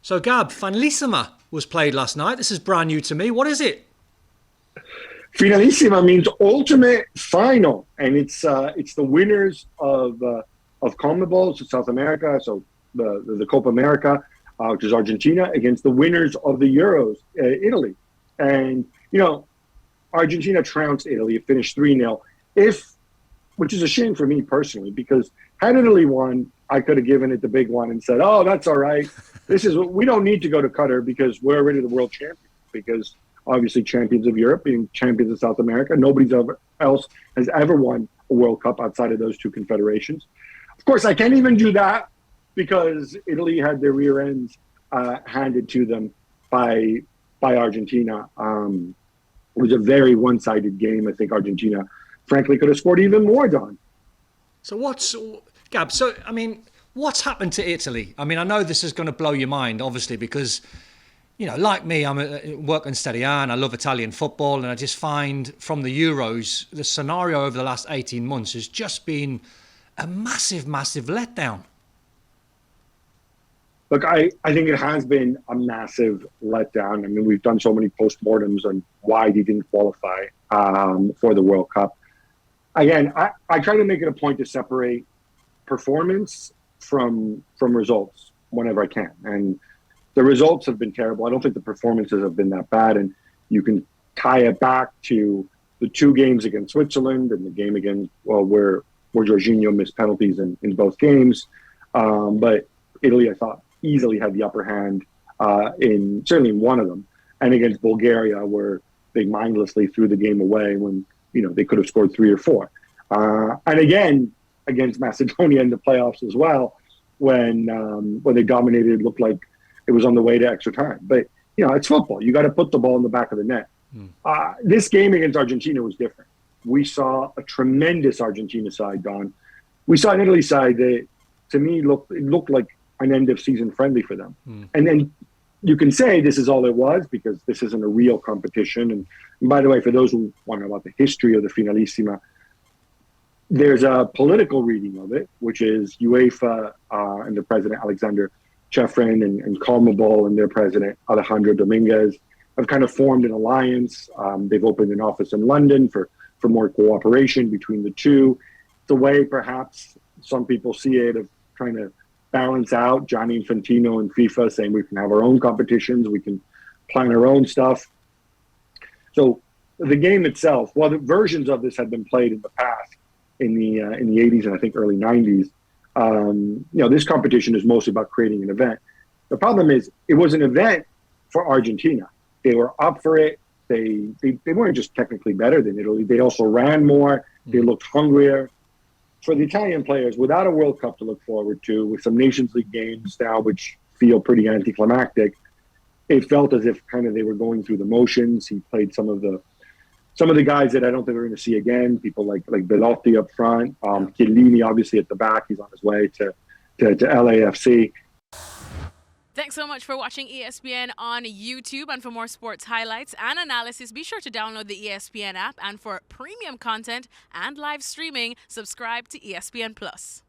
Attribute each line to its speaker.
Speaker 1: So, Gab, Finalissima was played last night. This is brand new to me. What is it?
Speaker 2: Finalissima means ultimate final, and it's the winners of CONMEBOL, so South America, so the Copa America, which is Argentina, against the winners of the Euros, Italy. And Argentina trounced Italy. It finished 3-0. Which is a shame for me personally, because had Italy won, I could have given it the big one and said, "Oh, that's all right. We don't need to go to Qatar because we're already the world champions." Because obviously, champions of Europe, being champions of South America, nobody else has ever won a World Cup outside of those two confederations. Of course, I can't even do that because Italy had their rear ends handed to them by Argentina. It was a very one-sided game. I think Argentina, frankly, could have scored even more, Don.
Speaker 1: So Gab, what's happened to Italy? I mean, I know this is going to blow your mind, obviously, because, like me, I'm working Serie A and I love Italian football, and I just find from the Euros, the scenario over the last 18 months has just been a massive, massive letdown.
Speaker 2: Look, I think it has been a massive letdown. I mean, we've done so many postmortems on why they didn't qualify for the World Cup. Again, I try to make it a point to separate performance from results whenever I can. And the results have been terrible. I don't think the performances have been that bad. And you can tie it back to the two games against Switzerland and the game against, where Jorginho missed penalties in both games. But Italy, I thought, easily had the upper hand certainly in one of them. And against Bulgaria, where they mindlessly threw the game away when they could have scored 3 or 4. And again, against Macedonia in the playoffs as well, when they dominated, it looked like it was on the way to extra time. But, it's football. You got to put the ball in the back of the net. This game against Argentina was different. We saw a tremendous Argentina side, Don. We saw an Italy side that, to me, looked like an end-of-season friendly for them. And then you can say this is all it was because this isn't a real competition. And by the way, for those who want to know about the history of the Finalissima, there's a political reading of it, which is UEFA and the president, Alexander Chefrin, and CONMEBOL and their president, Alejandro Dominguez, have kind of formed an alliance. They've opened an office in London for more cooperation between the two. The way perhaps some people see it of trying to balance out Gianni Infantino and FIFA, saying we can have our own competitions, we can plan our own stuff. So the game itself, while the versions of this had been played in the past, in the 80s and I think early 90s, this competition is mostly about creating an event. The problem is it was an event for Argentina. They were up for it. They weren't just technically better than Italy. They also ran more. They looked hungrier. For the Italian players, without a World Cup to look forward to, with some Nations League games now, which feel pretty anticlimactic, it felt as if kind of they were going through the motions. He played some of the guys that I don't think we're going to see again. People like Belotti up front, Chiellini obviously at the back. He's on his way to LAFC.
Speaker 3: Thanks so much for watching ESPN on YouTube. And for more sports highlights and analysis, be sure to download the ESPN app. And for premium content and live streaming, subscribe to ESPN Plus.